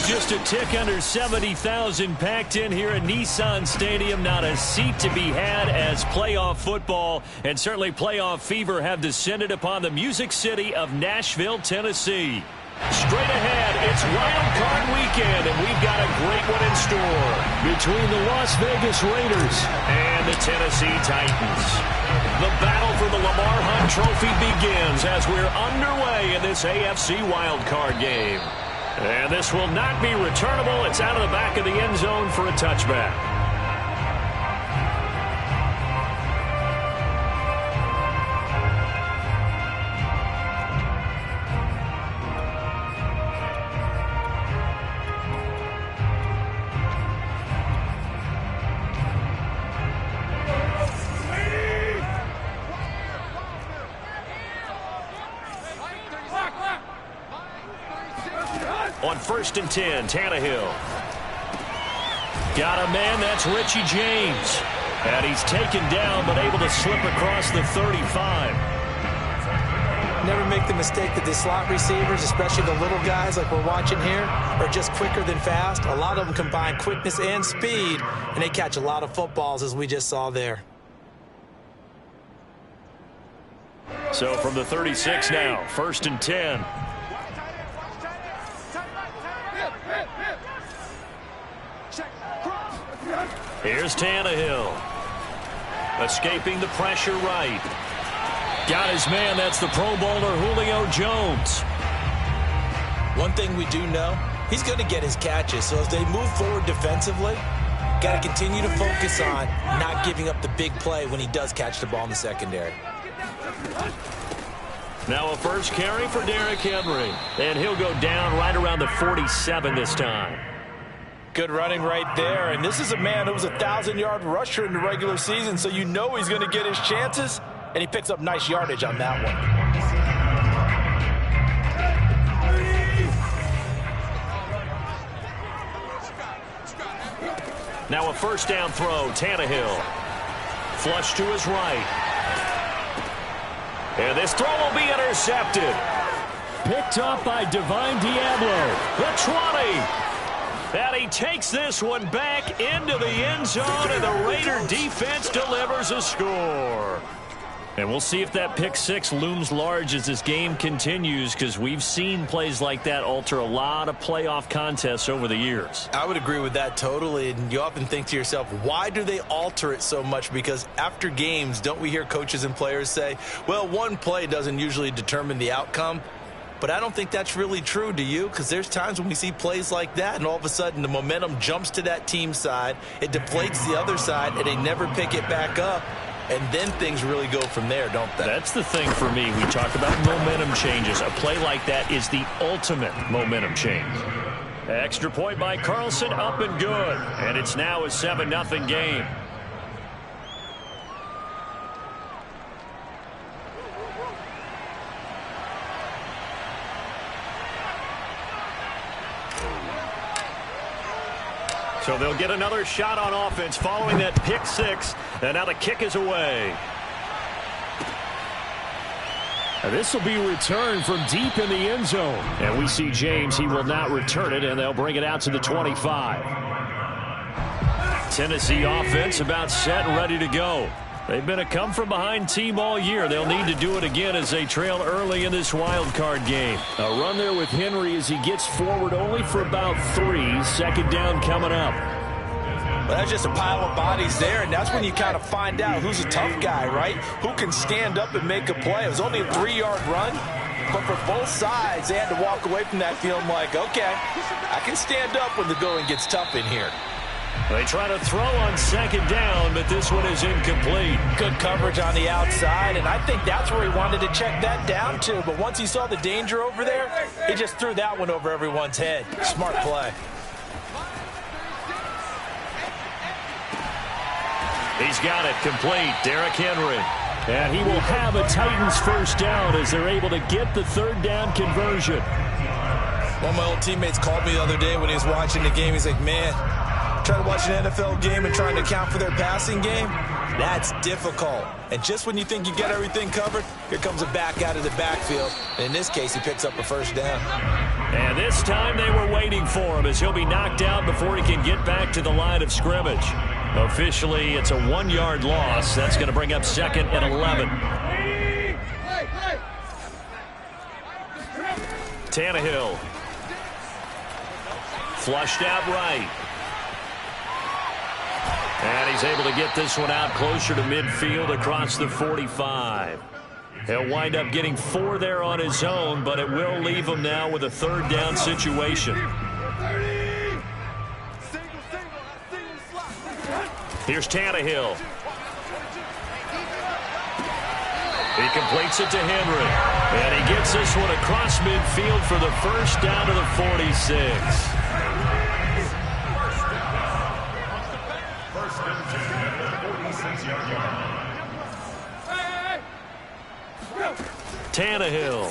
Just a tick under 70,000 packed in here at Nissan Stadium. Not a seat to be had as playoff football and certainly playoff fever have descended upon the Music City of Nashville, Tennessee. Straight ahead, it's Wild Card Weekend, and we've got a great one in store between the Las Vegas Raiders and the Tennessee Titans. The battle for the Lamar Hunt Trophy begins as we're underway in this AFC Wild Card game. And this will not be returnable. It's out of the back of the end zone for a touchback. On 1st and 10, Tannehill. Got a man, that's Richie James. And he's taken down, but able to slip across the 35. Never make the mistake that the slot receivers, especially the little guys like we're watching here, are just quicker than fast. A lot of them combine quickness and speed, and they catch a lot of footballs, as we just saw there. So from the 36 now, 1st and 10. Here's Tannehill. Escaping the pressure right. Got his man. That's the Pro Bowler Julio Jones. One thing we do know, he's going to get his catches. So as they move forward defensively, got to continue to focus on not giving up the big play when he does catch the ball in the secondary. Now a first carry for Derrick Henry. And he'll go down right around the 47 this time. Good running right there. And this is a man who was a 1,000-yard rusher in the regular season, so you know he's going to get his chances, and he picks up nice yardage on that one. Now a first down throw, Tannehill. Flush to his right. And this throw will be intercepted. Picked up by Divine Diablo. The 20. And he takes this one back into the end zone, and the Raider defense delivers a score. And we'll see if that pick six looms large as this game continues, because we've seen plays like that alter a lot of playoff contests over the years. I would agree with that totally, and you often think to yourself, why do they alter it so much? Because after games, don't we hear coaches and players say, well, one play doesn't usually determine the outcome? But I don't think that's really true, do you? Because there's times when we see plays like that, and all of a sudden the momentum jumps to that team side, it deflates the other side, and they never pick it back up. And then things really go from there, don't they? That's the thing for me. We talk about momentum changes. A play like that is the ultimate momentum change. Extra point by Carlson, up and good. And it's now a 7-0 game. So they'll get another shot on offense following that pick six. And now the kick is away. And this will be returned from deep in the end zone. And we see James. He will not return it, and they'll bring it out to the 25. Tennessee offense about set and ready to go. They've been a come-from-behind team all year. They'll need to do it again as they trail early in this wild card game. A run there with Henry as he gets forward only for about 3. 2nd down coming up. Well, that's just a pile of bodies there, and that's when you kind of find out who's a tough guy, right? Who can stand up and make a play. It was only a 3-yard run, but for both sides, they had to walk away from that feeling like, okay, I can stand up when the going gets tough in here. They try to throw on 2nd down, but this one is incomplete. Good coverage on the outside, and I think that's where he wanted to check that down to. But once he saw the danger over there, he just threw that one over everyone's head. Smart play. He's got it complete. Derrick Henry. And he will have a Titans first down as they're able to get the 3rd down conversion. One of my old teammates called me the other day when he was watching the game. He's like, man, trying to watch an NFL game and trying to account for their passing game, That's difficult. And just when you think you get everything covered, here comes a back out of the backfield. And in this case, he picks up a first down. And this time they were waiting for him as he'll be knocked out before he can get back to the line of scrimmage. Officially, it's a 1-yard loss. That's going to bring up 2nd and 11. Tannehill. Flushed out right. And he's able to get this one out closer to midfield across the 45. He'll wind up getting 4 there on his own, but it will leave him now with a 3rd down situation. Here's Tannehill. He completes it to Henry. And he gets this one across midfield for the first down to the 46. Tannehill.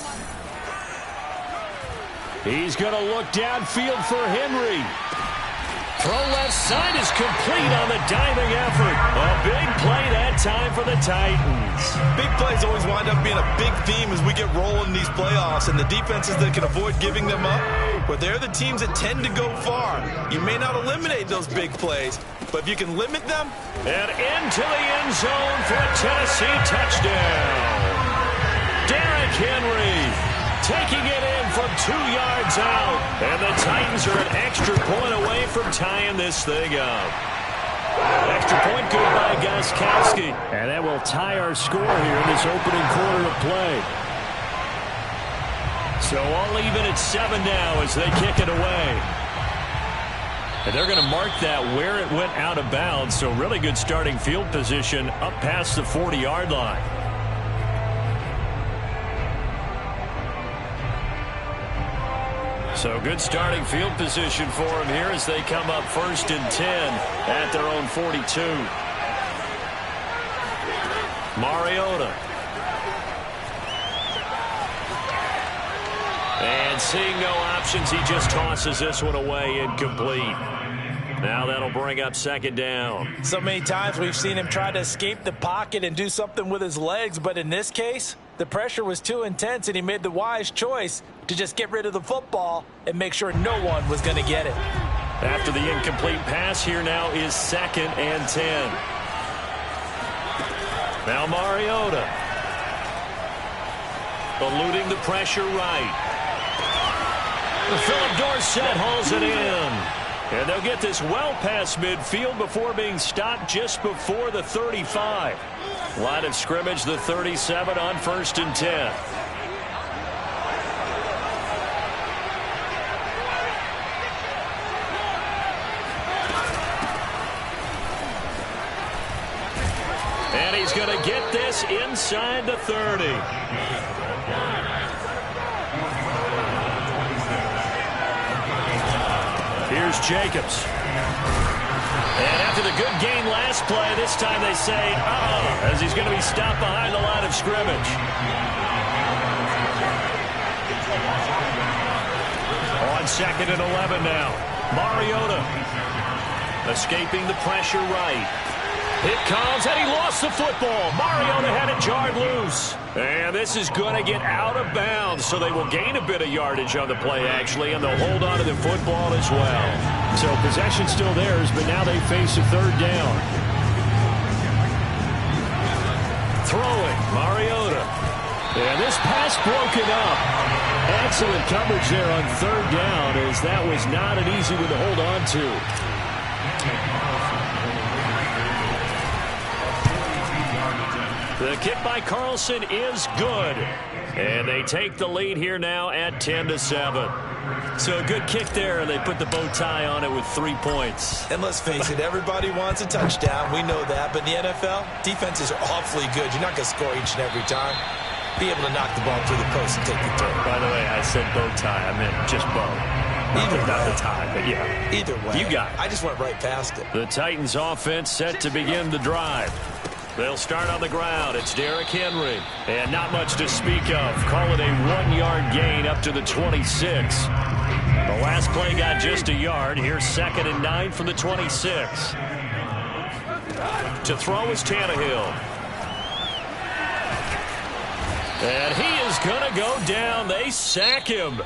He's going to look downfield for Henry. Throw left side is complete on the diving effort. A big play that time for the Titans. Big plays always wind up being a big theme as we get rolling in these playoffs, and the defenses that can avoid giving them up, but they're the teams that tend to go far. You may not eliminate those big plays, but if you can limit them. And into the end zone for a Tennessee touchdown. Derrick Henry taking it in from 2 yards out. And the Titans are an extra point away from tying this thing up. Extra point good by Gostkowski. And that will tie our score here in this opening quarter of play. So all even at 7 now as they kick it away. And they're going to mark that where it went out of bounds. So really good starting field position up past the 40-yard line. So good starting field position for them here as they come up 1st and 10 at their own 42. Mariota. And seeing no options, he just tosses this one away incomplete. Now that'll bring up 2nd down. So many times we've seen him try to escape the pocket and do something with his legs, but in this case, the pressure was too intense and he made the wise choice to just get rid of the football and make sure no one was going to get it. After the incomplete pass, here now is 2nd and 10. Now Mariota. Eluding the pressure right. Philip Dorsett hauls it in. And they'll get this well past midfield before being stopped just before the 35. Line of scrimmage, the 37 on 1st and 10. And he's going to get this inside the 30. Here's Jacobs. And after the good gain last play, this time they say, as he's going to be stopped behind the line of scrimmage. On 2nd and 11 now. Mariota escaping the pressure right. It comes, and he lost the football. Mariota had it jarred loose. And this is going to get out of bounds, so they will gain a bit of yardage on the play, actually, and they'll hold on to the football as well. So possession still theirs, but now they face a 3rd down. Throwing, Mariota. And this pass broken up. Excellent coverage there on 3rd down, as that was not an easy one to hold on to. The kick by Carlson is good. And they take the lead here now at 10-7. So a good kick there, and they put the bow tie on it with 3 points. And let's face it, everybody wants a touchdown. We know that. But in the NFL, defenses are awfully good. You're not going to score each and every time. Be able to knock the ball through the post and take the throw. By the way, I said bow tie. I meant just bow. Either way. Not the tie, but yeah. Either way. You got it. I just went right past it. The Titans offense set to begin the drive. They'll start on the ground. It's Derrick Henry. And not much to speak of. Call it a 1-yard gain up to the 26. The last play got just a yard. Here's 2nd and 9 from the 26. To throw is Tannehill. And he is going to go down. They sack him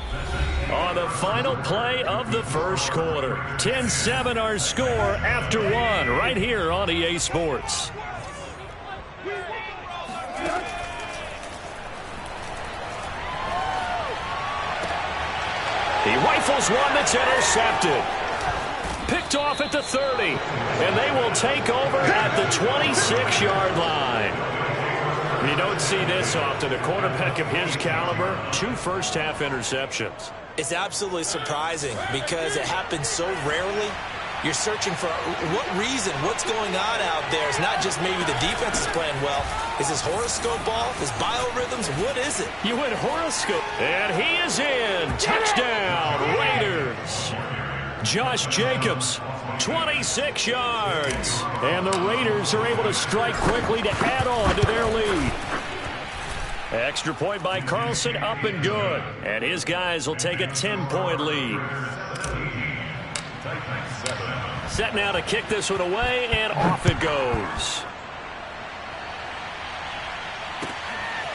on the final play of the first quarter. 10-7 our score after one right here on EA Sports. He rifles one that's intercepted. Picked off at the 30. And they will take over at the 26-yard line. You don't see this often. A quarterback of his caliber, 2 first-half interceptions. It's absolutely surprising because it happens so rarely. You're searching for what reason, what's going on out there. It's not just maybe the defense is playing well. Is this horoscope ball? Is biorhythms? What is it? You went horoscope. And he is in. Touchdown, Raiders. Josh Jacobs, 26 yards. And the Raiders are able to strike quickly to add on to their lead. Extra point by Carlson, up and good. And his guys will take a 10-point lead. Set now to kick this one away, and off it goes.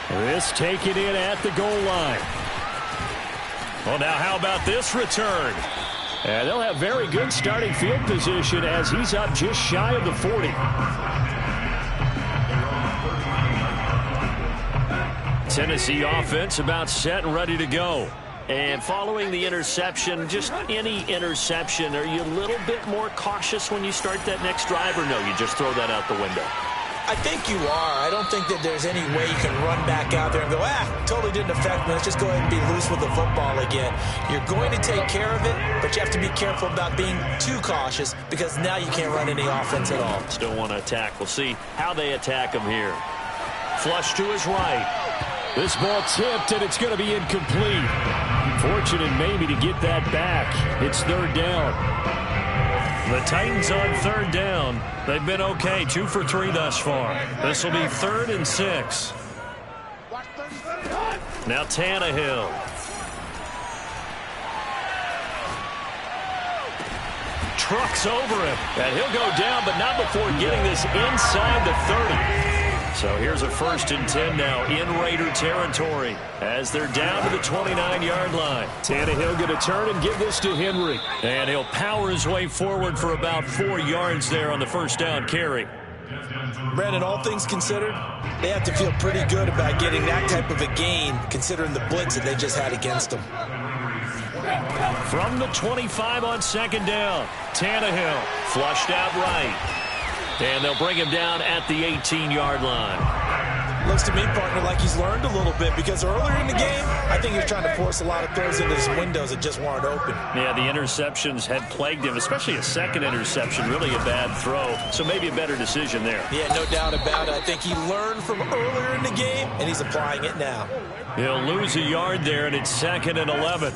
This taken in at the goal line. Well, now how about this return? And they'll have very good starting field position as he's up just shy of the 40. Tennessee offense about set and ready to go. And following the interception, just any interception, are you a little bit more cautious when you start that next drive, or no, you just throw that out the window? I think you are. I don't think that there's any way you can run back out there and go, totally didn't affect me. Let's just go ahead and be loose with the football again. You're going to take care of it, but you have to be careful about being too cautious because now you can't run any offense at all. Still want to attack. We'll see how they attack him here. Flush to his right. This ball tipped, and it's going to be incomplete. Fortunate maybe to get that back. It's third down. The Titans on third down. They've been okay, 2 for 3 thus far. This will be 3rd and 6. Now Tannehill. Trucks over him. And he'll go down, but not before getting this inside the 30. So here's a 1st and 10 now in Raider territory as they're down to the 29-yard line. Tannehill going to turn and give this to Henry. And he'll power his way forward for about 4 yards there on the first down carry. Brandon, all things considered, they have to feel pretty good about getting that type of a gain considering the blitz that they just had against them. From the 25 on 2nd down, Tannehill flushed out right. And they'll bring him down at the 18-yard line. Looks to me, partner, like he's learned a little bit because earlier in the game, I think he was trying to force a lot of throws into his windows that just weren't open. Yeah, the interceptions had plagued him, especially a second interception, really a bad throw. So maybe a better decision there. Yeah, no doubt about it. I think he learned from earlier in the game, and he's applying it now. He'll lose a yard there, and it's 2nd and 11.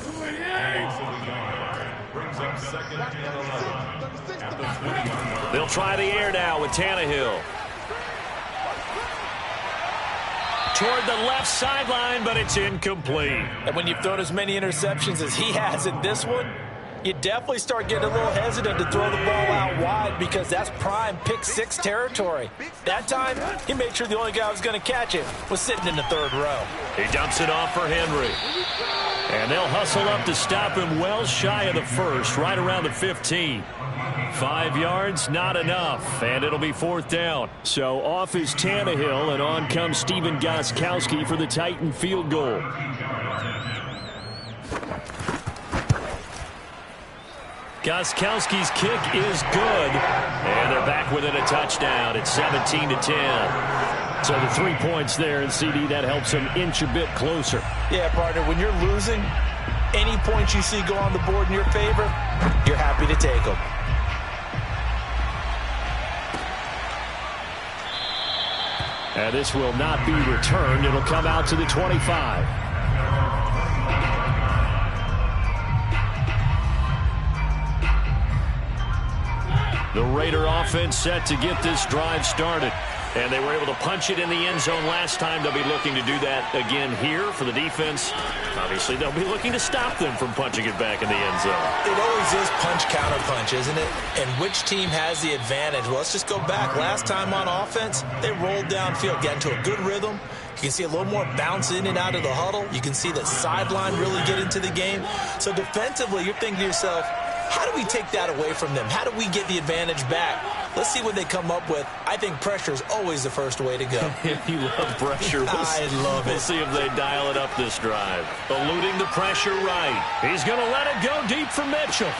They'll try the air now with Tannehill. Toward the left sideline, but it's incomplete. And when you've thrown as many interceptions as he has in this one, you definitely start getting a little hesitant to throw the ball out wide because that's prime pick 6 territory. That time, he made sure the only guy who was going to catch it was sitting in the 3rd row. He dumps it off for Henry. And they'll hustle up to stop him well shy of the 1st, right around the 15. 5 yards, not enough, and it'll be 4th down. So off is Tannehill, and on comes Stephen Gostkowski for the Titan field goal. Gostkowski's kick is good, and they're back within a touchdown. It's 17-10. So the 3 points there, and CD, that helps them inch a bit closer. Yeah, partner, when you're losing, any points you see go on the board in your favor, you're happy to take them. And this will not be returned. It'll come out to the 25. The Raider offense set to get this drive started. And they were able to punch it in the end zone last time. They'll be looking to do that again here for the defense. Obviously, they'll be looking to stop them from punching it back in the end zone. It always is punch, counter punch, isn't it? And which team has the advantage? Well, let's just go back. Last time on offense, they rolled downfield, got into a good rhythm. You can see a little more bounce in and out of the huddle. You can see that sideline really get into the game. So defensively, you're thinking to yourself, how do we take that away from them? How do we get the advantage back? Let's see what they come up with. I think pressure is always the first way to go. You love pressure. I love it. We'll see if they dial it up this drive. Eluding the pressure right. He's going to let it go deep for Mitchell.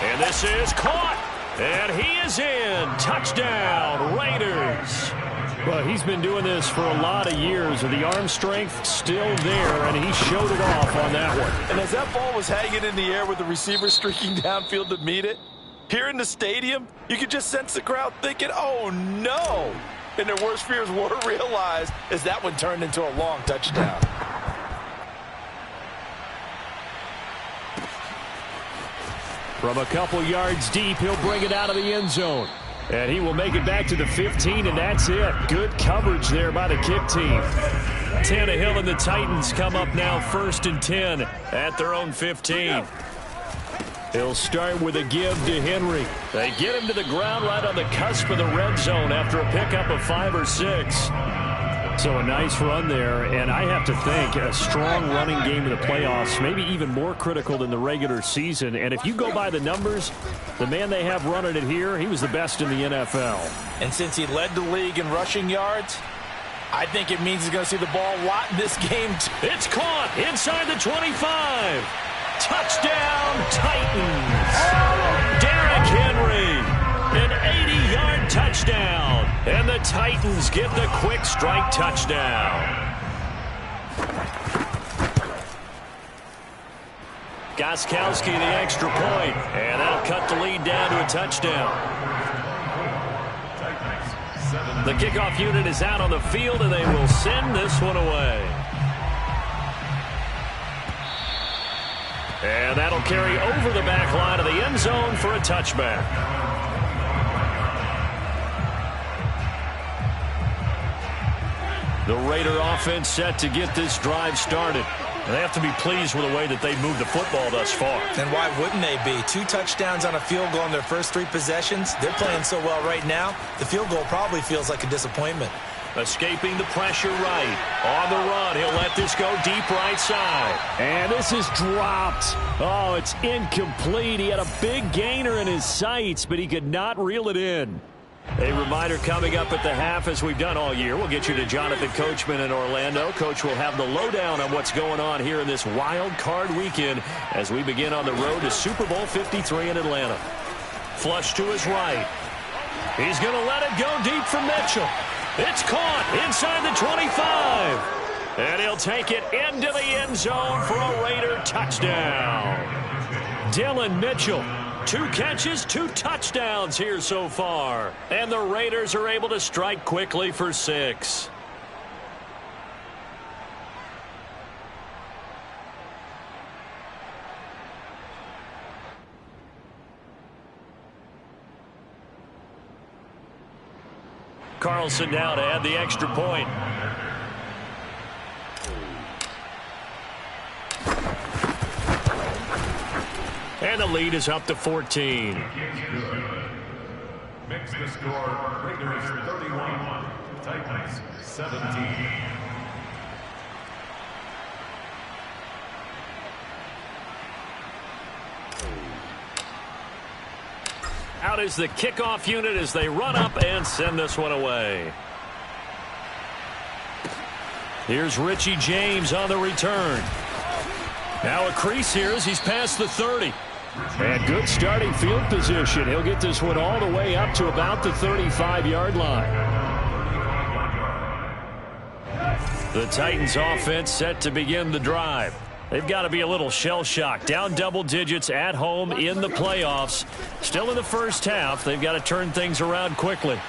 And this is caught. And he is in. Touchdown, Raiders. Well, he's been doing this for a lot of years, with the arm strength still there, and he showed it off on that one. And as that ball was hanging in the air with the receiver streaking downfield to meet it, here in the stadium, you could just sense the crowd thinking, oh, no. And their worst fears were realized as that one turned into a long touchdown. From a couple yards deep, he'll bring it out of the end zone. And he will make it back to the 15, and that's it. Good coverage there by the kick team. Tannehill and the Titans come up now 1st and 10 at their own 15. He'll start with a give to Henry. They get him to the ground right on the cusp of the red zone after a pickup of 5 or 6. So a nice run there, and I have to think a strong running game in the playoffs, maybe even more critical than the regular season. And if you go by the numbers, the man they have running it here, he was the best in the NFL. And since he led the league in rushing yards, I think it means he's going to see the ball a lot in this game. It's caught inside the 25. Touchdown, Titans. Derrick Henry. An 80-yard touchdown. And the Titans get the quick strike touchdown. Gostkowski the extra point. And that'll cut the lead down to a touchdown. The kickoff unit is out on the field, and they will send this one away. And that'll carry over the back line of the end zone for a touchback. The Raider offense set to get this drive started. And they have to be pleased with the way that they moved the football thus far. And why wouldn't they be? 2 touchdowns on a field goal in their first 3 possessions. They're playing so well right now, the field goal probably feels like a disappointment. Escaping the pressure right. On the run, he'll let this go deep right side. And this is dropped. Oh, it's incomplete. He had a big gainer in his sights, but he could not reel it in. A reminder coming up at the half, as we've done all year. We'll get you to Jonathan Coachman in Orlando. Coach will have the lowdown on what's going on here in this wild card weekend as we begin on the road to Super Bowl 53 in Atlanta. Flush to his right. He's going to let it go deep for Mitchell. It's caught inside the 25. And he'll take it into the end zone for a Raider touchdown. Dillon Mitchell. 2 catches, 2 touchdowns here so far. And the Raiders are able to strike quickly for 6. Carlson now to add the extra point. And the lead is up to 14. Makes the score Raiders 31, Titans 17. Out is the kickoff unit as they run up and send this one away. Here's Richie James on the return. Now a crease here as he's past the 30. And good starting field position. He'll get this one all the way up to about the 35-yard line. The Titans offense set to begin the drive. They've got to be a little shell-shocked. Down double digits at home in the playoffs. Still in the first half. They've got to turn things around quickly.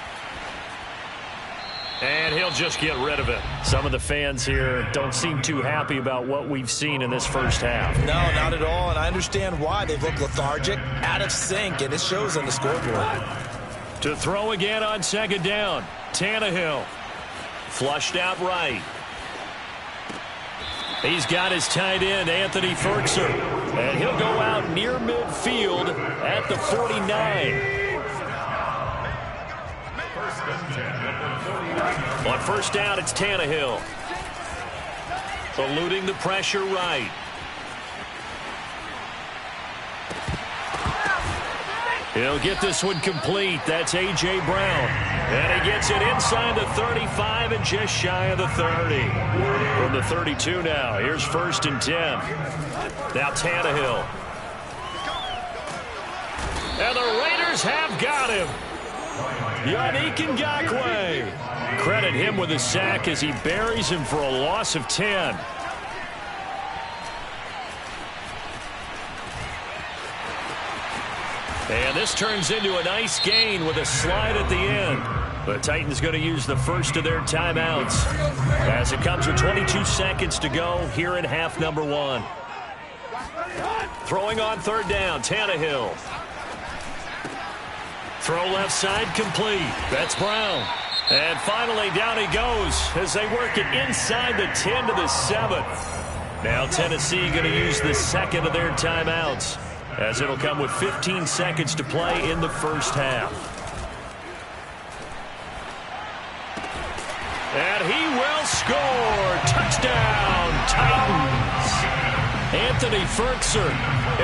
And he'll just get rid of it. Some of the fans here don't seem too happy about what we've seen in this first half. No, not at all, and I understand why. They've looked lethargic, out of sync, and it shows on the scoreboard. To throw again on second down. Tannehill. Flushed out right. He's got his tight end, Anthony Ferkser. And he'll go out near midfield at the 49. On first down, it's Tannehill. Eluding the pressure right. He'll get this one complete. That's A.J. Brown. And he gets it inside the 35 and just shy of the 30. From the 32 now. Here's 1st and 10. Now Tannehill. And the Raiders have got him. Yannick Ngakoue. Credit him with a sack as he buries him for a loss of 10. And this turns into a nice gain with a slide at the end. The Titans going to use the first of their timeouts as it comes with 22 seconds to go here in half number 1. Throwing on 3rd down, Tannehill. Throw left side complete. That's Brown. And finally down he goes as they work it inside the 10 to the 7. Now Tennessee going to use the second of their timeouts, as it'll come with 15 seconds to play in the first half. And he will score. Touchdown, Titans. Anthony Ferkser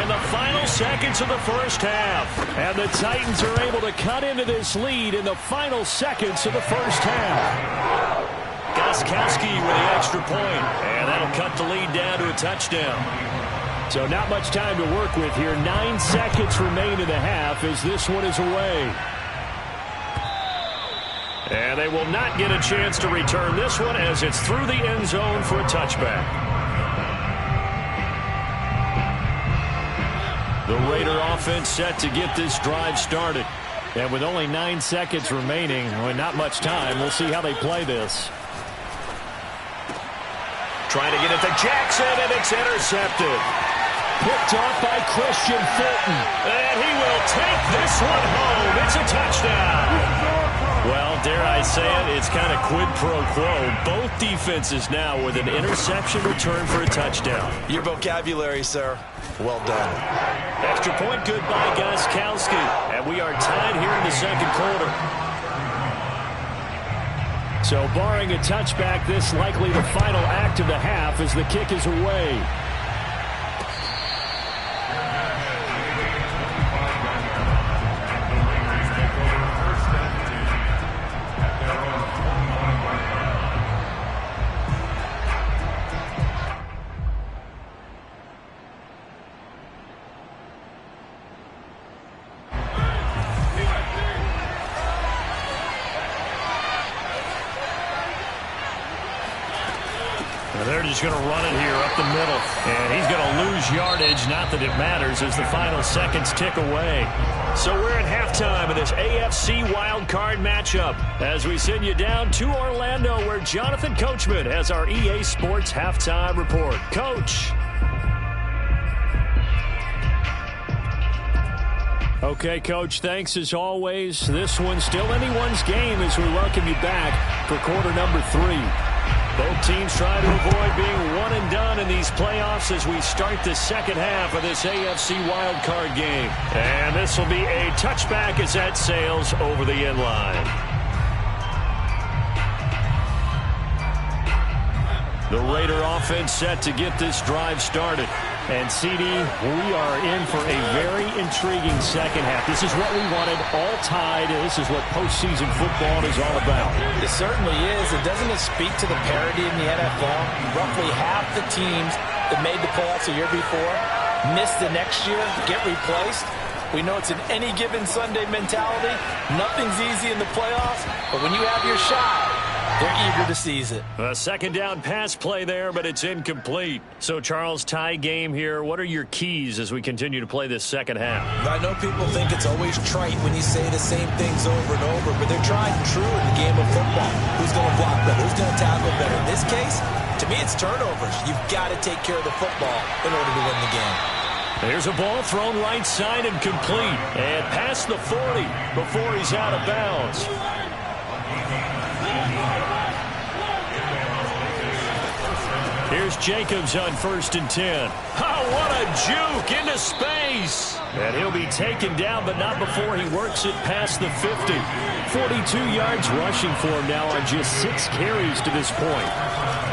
in the final seconds of the first half. And the Titans are able to cut into this lead in the final seconds of the first half. Gostkowski with the extra point, and that'll cut the lead down to a touchdown. So not much time to work with here. 9 seconds remain in the half as this one is away. And they will not get a chance to return this one as it's through the end zone for a touchback. The Raider offense set to get this drive started. And with only 9 seconds remaining, well, not much time, we'll see how they play this. Trying to get it to Jackson, and it's intercepted. Picked off by Christian Fulton. And he will take this one home. It's a touchdown. Well, dare I say it, it's kind of quid pro quo. Both defenses now with an interception return for a touchdown. Your vocabulary, sir. Well done. Extra point good by Gostkowski. And we are tied here in the second quarter. So barring a touchback, this likely the final act of the half as the kick is away. They're just going to run it here up the middle. And he's going to lose yardage. Not that it matters as the final seconds tick away. So we're at halftime of this AFC wildcard matchup as we send you down to Orlando where Jonathan Coachman has our EA Sports halftime report. Coach. Okay, Coach, thanks as always. This one's still anyone's game as we welcome you back for quarter number 3. Both teams try to avoid being one and done in these playoffs as we start the second half of this AFC wildcard game. And this will be a touchback as that sails over the end line. The Raider offense set to get this drive started. And, CD, we are in for a very intriguing second half. This is what we wanted, all tied. This is what postseason football is all about. It certainly is. And doesn't it speak to the parity in the NFL? Roughly half the teams that made the playoffs a year before miss the next year, get replaced. We know it's an any given Sunday mentality. Nothing's easy in the playoffs, but when you have your shot, they're eager to seize it. A second down pass play there, but it's incomplete. So, Charles, tie game here. What are your keys as we continue to play this second half? I know people think it's always trite when you say the same things over and over, but they're tried and true in the game of football. Who's going to block better? Who's going to tackle better? In this case, to me, it's turnovers. You've got to take care of the football in order to win the game. There's a ball thrown right side and complete. And past the 40 before he's out of bounds. Here's Jacobs on 1st and 10. Oh, what a juke into space. And he'll be taken down, but not before he works it past the 50. 42 yards rushing for him now on just 6 carries to this point.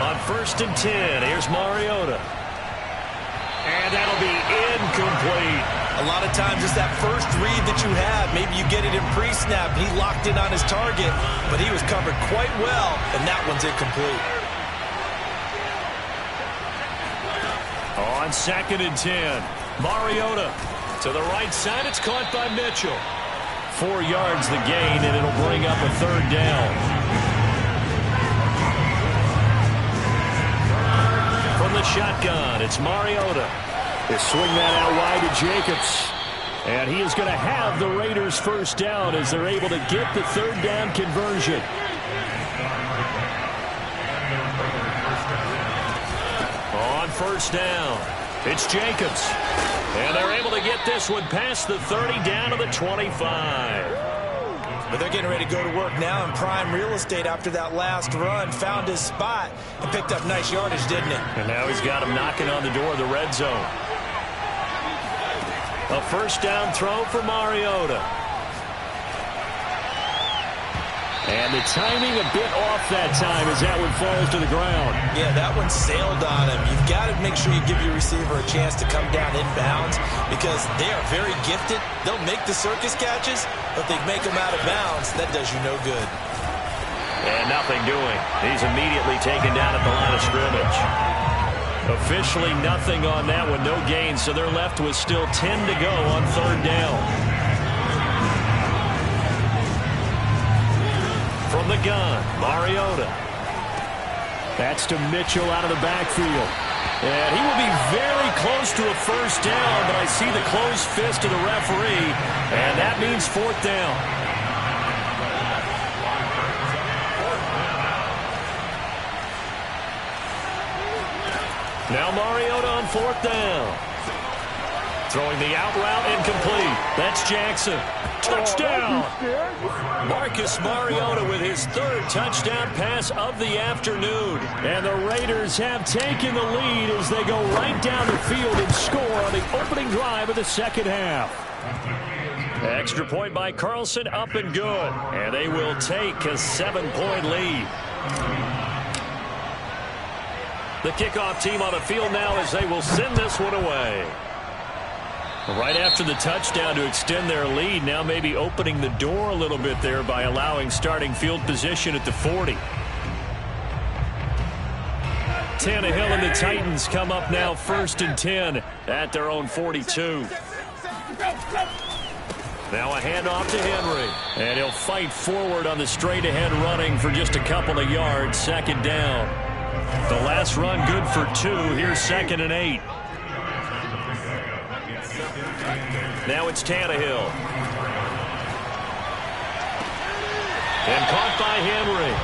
On 1st and 10, here's Mariota. And that'll be incomplete. A lot of times it's that first read that you have. Maybe you get it in pre-snap. He locked in on his target, but he was covered quite well, and that one's incomplete. On 2nd and 10, Mariota to the right side. It's caught by Mitchell. 4 yards the gain, and it'll bring up a 3rd down. From the shotgun, it's Mariota. They swing that out wide to Jacobs. And he is going to have the Raiders' 1st down as they're able to get the 3rd down conversion. On 1st down, it's Jacobs. And they're able to get this one past the 30 down to the 25. But they're getting ready to go to work now in prime real estate after that last run. Found his spot and picked up nice yardage, didn't it? And now he's got him knocking on the door of the red zone. A 1st down throw for Mariota. And the timing a bit off that time as that one falls to the ground. Yeah, that one sailed on him. You've got to make sure you give your receiver a chance to come down inbounds because they are very gifted. They'll make the circus catches, but they make them out of bounds. That does you no good. And nothing doing. He's immediately taken down at the line of scrimmage. Officially nothing on that one. No gain, so they're left with still 10 to go on 3rd down. From the gun, Mariota. That's to Mitchell out of the backfield. And he will be very close to a 1st down, but I see the closed fist of the referee, and that means 4th down. Now Mariota on 4th down. Throwing the out route incomplete. That's Jackson. Touchdown! Marcus Mariota with his 3rd touchdown pass of the afternoon. And the Raiders have taken the lead as they go right down the field and score on the opening drive of the 2nd half. Extra point by Carlson, up and good. And they will take a 7-point lead. The kickoff team on the field now as they will send this one away. Right after the touchdown to extend their lead, now maybe opening the door a little bit there by allowing starting field position at the 40. Tannehill and the Titans come up now 1st and 10 at their own 42. Now a handoff to Henry. And he'll fight forward on the straight-ahead running for just a couple of yards. 2nd down. The last run good for 2. Here's 2nd and 8. Now it's Tannehill. And caught by Henry.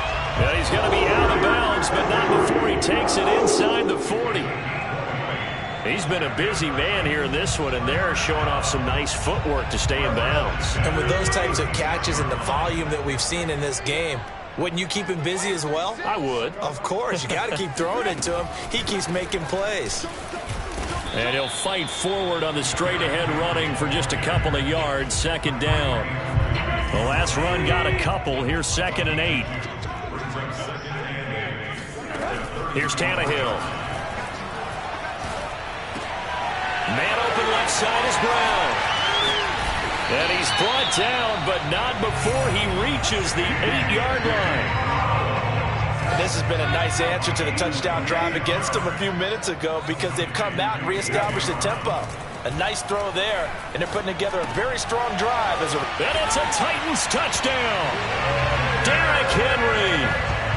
And he's going to be out of bounds, but not before he takes it inside the 40. He's been a busy man here in this one, and they're showing off some nice footwork to stay in bounds. And with those types of catches and the volume that we've seen in this game, wouldn't you keep him busy as well? I would. Of course. You got to keep throwing it to him. He keeps making plays. And he'll fight forward on the straight-ahead running for just a couple of yards. 2nd down. The last run got a couple. Here's 2nd and 8. Here's Tannehill. Man open left side is Brown. And he's brought down, but not before he reaches the 8-yard line. And this has been a nice answer to the touchdown drive against them a few minutes ago because they've come out and reestablished the tempo. A nice throw there, and they're putting together a very strong drive. And it's a Titans touchdown. Derrick Henry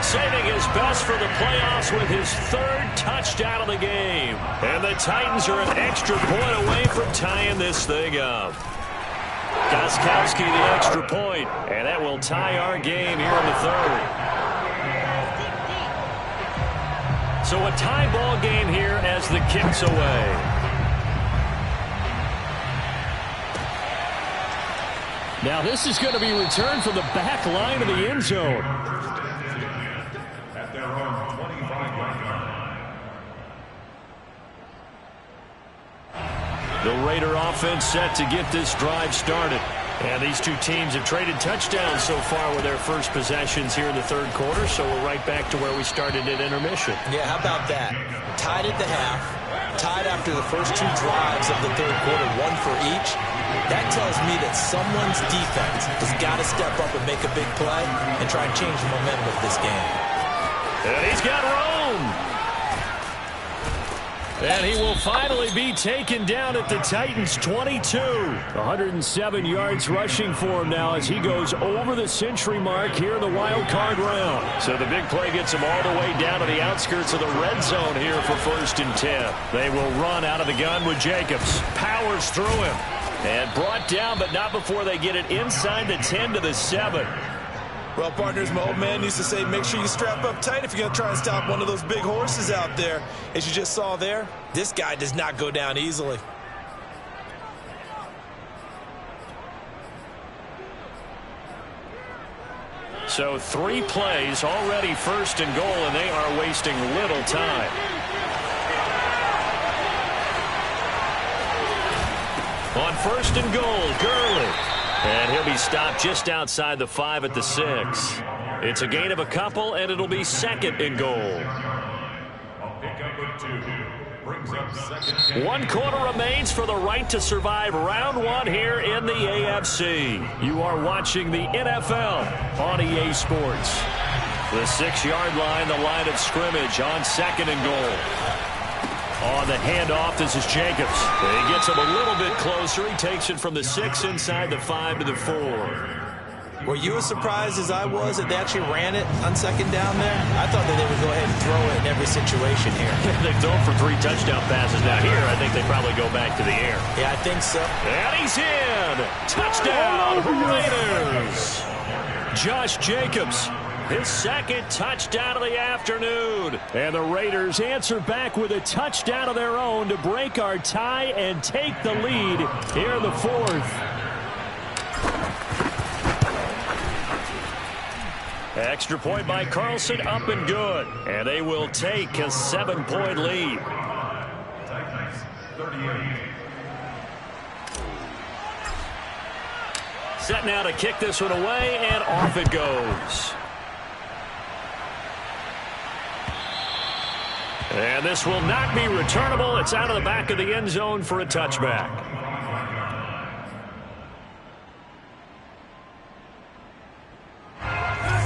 saving his best for the playoffs with his 3rd touchdown of the game. And the Titans are an extra point away from tying this thing up. Gostkowski the extra point, and that will tie our game here in the 3rd. So a tie ball game here as the kick's away. Now this is going to be returned from the back line of the end zone. At their own 25-yard line. The Raider offense set to get this drive started. And these two teams have traded touchdowns so far with their first possessions here in the third quarter, so we're right back to where we started at intermission. Yeah, how about that? Tied at the half, tied after the first two drives of the third quarter, one for each. That tells me that someone's defense has got to step up and make a big play and try and change the momentum of this game. And he's got Rome. And he will finally be taken down at the Titans' 22. 107 yards rushing for him now as he goes over the century mark here in the wild card round. So the big play gets him all the way down to the outskirts of the red zone here for 1st and 10. They will run out of the gun with Jacobs. Powers through him. And brought down, but not before they get it inside the 10 to the 7. Well, partners, my old man used to say, make sure you strap up tight if you're going to try and stop one of those big horses out there. As you just saw there, this guy does not go down easily. So 3 plays, already 1st and goal, and they are wasting little time. On 1st and goal, Gurley. And he'll be stopped just outside the 5 at the 6. It's a gain of a couple, and it'll be 2nd and goal. A pickup of 2 brings up 2nd. 1 quarter remains for the right to survive round 1 here in the AFC. You are watching the NFL on EA Sports. The 6-yard line, the line of scrimmage on 2nd and goal. On the handoff, this is Jacobs. He gets him a little bit closer. He takes it from the 6 inside the 5 to the 4. Were you as surprised as I was that they actually ran it on 2nd down there? I thought that they would go ahead and throw it in every situation here. They've thrown for 3 touchdown passes. Now here, I think they probably go back to the air. Yeah, I think so. And he's in. Touchdown, Raiders. Josh Jacobs. His 2nd touchdown of the afternoon. And the Raiders answer back with a touchdown of their own to break our tie and take the lead here in the 4th. Extra point by Carlson, up and good. And they will take a 7-point lead. Titans 38. Set now to kick this one away, and off it goes. And this will not be returnable. It's out of the back of the end zone for a touchback.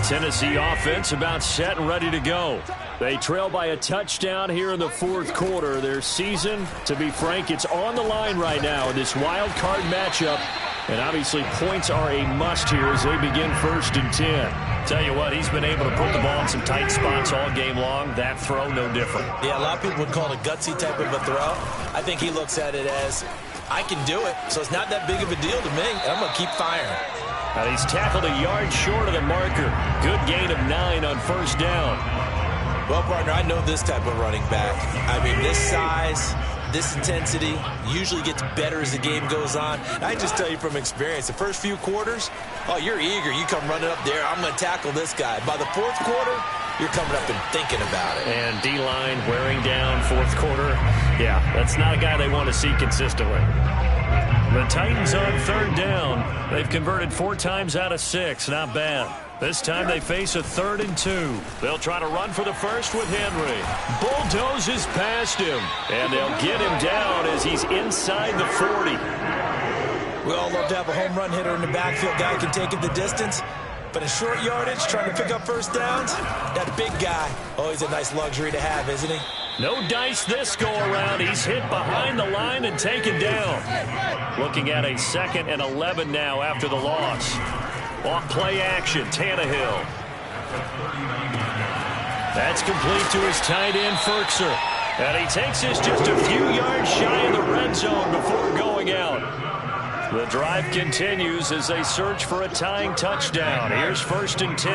Tennessee offense about set and ready to go. They trail by a touchdown here in the 4th quarter. Their season, to be frank, it's on the line right now in this wild card matchup. And obviously points are a must here as they begin 1st and 10. Tell you what, he's been able to put the ball in some tight spots all game long. That throw, no different. Yeah, a lot of people would call it a gutsy type of a throw. I think he looks at it as, I can do it, so it's not that big of a deal to me, and I'm going to keep firing. And he's tackled a yard short of the marker. Good gain of 9 on 1st down. Well, partner, I know this type of running back. I mean, this size, this intensity usually gets better as the game goes on. And I just tell you from experience, the first few quarters, oh, you're eager. You come running up there, I'm going to tackle this guy. By the 4th quarter, you're coming up and thinking about it. And D-line wearing down 4th quarter. Yeah, that's not a guy they want to see consistently. The Titans on 3rd down. They've converted 4 times out of 6. Not bad. This time they face a 3rd and 2. They'll try to run for the first with Henry. Bulldozes past him. And they'll get him down as he's inside the 40. We all love to have a home run hitter in the backfield. Guy can take it the distance. But in short yardage, trying to pick up 1st downs, that big guy, oh, he's a nice luxury to have, isn't he? No dice this go-around. He's hit behind the line and taken down. Looking at a 2nd and 11 now after the loss. Off play action, Tannehill. That's complete to his tight end, Ferkser. And he takes this just a few yards shy of the red zone before going out. The drive continues as they search for a tying touchdown. Here's 1st and 10.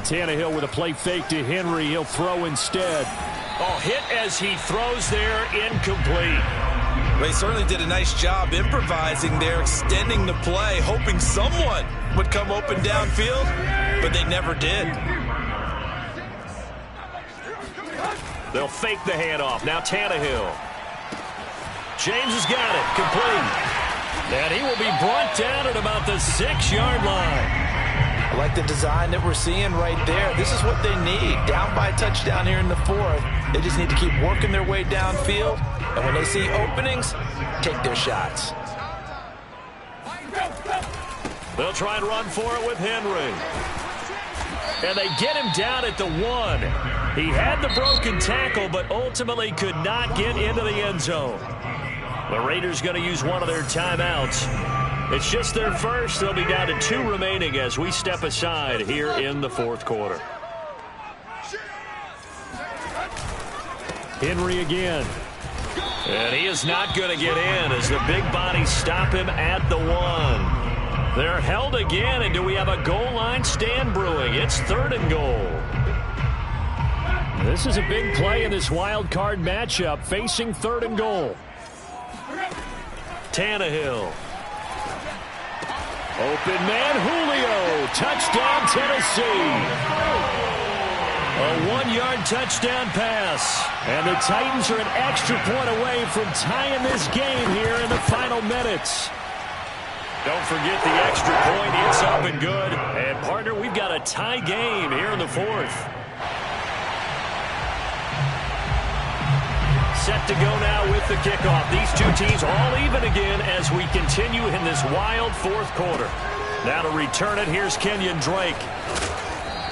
Tannehill with a play fake to Henry. He'll throw instead. Oh, hit as he throws there, incomplete. They certainly did a nice job improvising there, extending the play, hoping someone would come open downfield, but they never did. They'll fake the handoff. Now Tannehill. James has got it. Complete. And he will be brought down at about the 6-yard line. I like the design that we're seeing right there. This is what they need. Down by a touchdown here in the 4th. They just need to keep working their way downfield. And when they see openings, take their shots. They'll try and run for it with Henry. And they get him down at the 1. He had the broken tackle, but ultimately could not get into the end zone. The Raiders going to use one of their timeouts. It's just their first. They'll be down to 2 remaining as we step aside here in the 4th quarter. Henry again. And he is not going to get in as the big bodies stop him at the 1. They're held again, and do we have a goal line stand brewing? It's 3rd and goal. This is a big play in this wild card matchup, facing 3rd and goal. Tannehill. Open man, Julio. Touchdown, Tennessee. A 1-yard touchdown pass. And the Titans are an extra point away from tying this game here in the final minutes. Don't forget the extra point. It's up and good. And, partner, we've got a tie game here in the 4th. Set to go now with the kickoff. These two teams all even again as we continue in this wild 4th quarter. Now to return it, here's Kenyon Drake.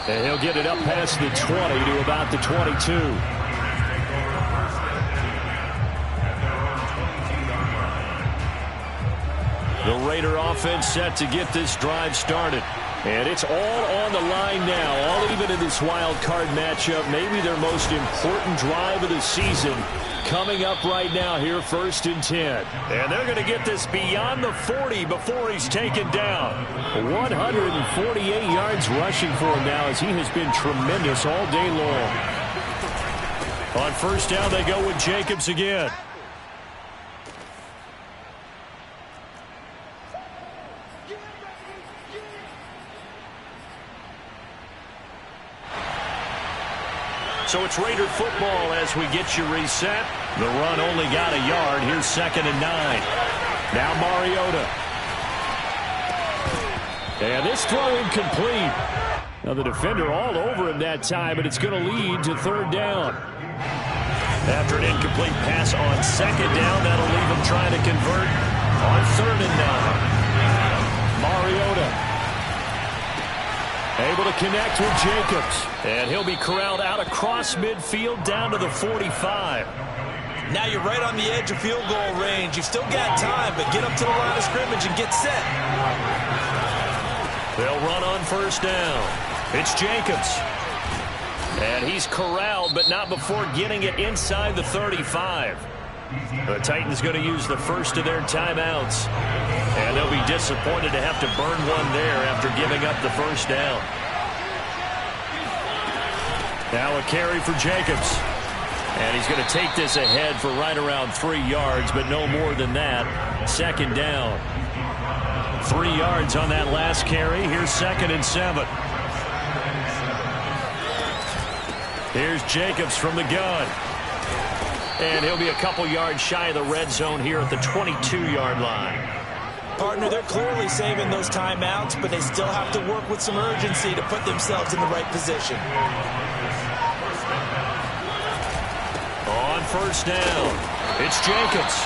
And he'll get it up past the 20 to about the 22. The Raider offense set to get this drive started. And it's all on the line now, all even in this wild card matchup. Maybe their most important drive of the season coming up right now here, 1st and 10. And they're going to get this beyond the 40 before he's taken down. 148 yards rushing for him now as he has been tremendous all day long. On 1st down, they go with Jacobs again. So it's Raider football as we get you reset. The run only got a yard. Here's 2nd and 9. Now Mariota. And this throw incomplete. Now the defender all over him that time, but it's going to lead to 3rd down. After an incomplete pass on 2nd down, that'll leave him trying to convert on 3rd and 9. Mariota. Able to connect with Jacobs. And he'll be corralled out across midfield down to the 45. Now you're right on the edge of field goal range. You've still got time, but get up to the line of scrimmage and get set. They'll run on 1st down. It's Jacobs. And he's corralled, but not before getting it inside the 35. The Titans going to use the first of their timeouts. And they'll be disappointed to have to burn one there after giving up the 1st down. Now a carry for Jacobs. And he's going to take this ahead for right around 3 yards, but no more than that. 2nd down. 3 yards on that last carry. Here's 2nd and 7. Here's Jacobs from the gun. And he'll be a couple yards shy of the red zone here at the 22-yard line. Partner, they're clearly saving those timeouts, but they still have to work with some urgency to put themselves in the right position. On 1st down, it's Jacobs.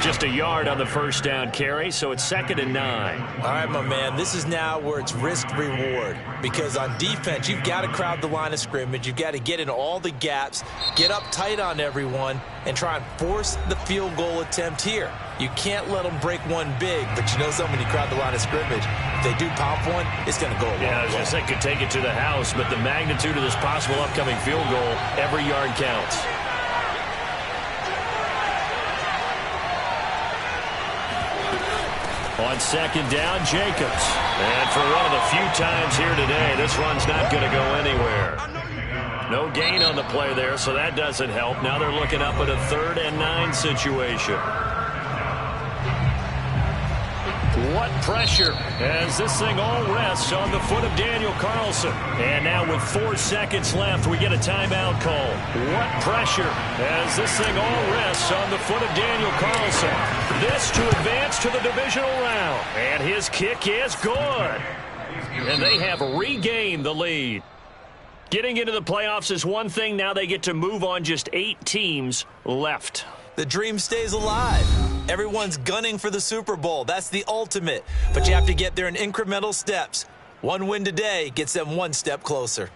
Just a yard on the 1st down carry, so it's 2nd and 9. All right, my man, this is now where it's risk-reward. Because on defense, you've got to crowd the line of scrimmage. You've got to get in all the gaps, get up tight on everyone, and try and force the field goal attempt here. You can't let them break one big, but you know something, when you crowd the line of scrimmage, if they do pop one, it's going to go a long way. Yeah, I was going to say could take it to the house, but the magnitude of this possible upcoming field goal, every yard counts. On 2nd down, Jacobs. And for one of the few times here today, this run's not going to go anywhere. No gain on the play there, so that doesn't help. Now they're looking up at a 3rd and 9 situation. What pressure as this thing all rests on the foot of Daniel Carlson. And now with 4 seconds left, we get a timeout call. What pressure as this thing all rests on the foot of Daniel Carlson. This to advance to the divisional round. And his kick is good. And they have regained the lead. Getting into the playoffs is one thing. Now they get to move on. Just 8 teams left. The dream stays alive. Everyone's gunning for the Super Bowl. That's the ultimate. But you have to get there in incremental steps. One win today gets them one step closer.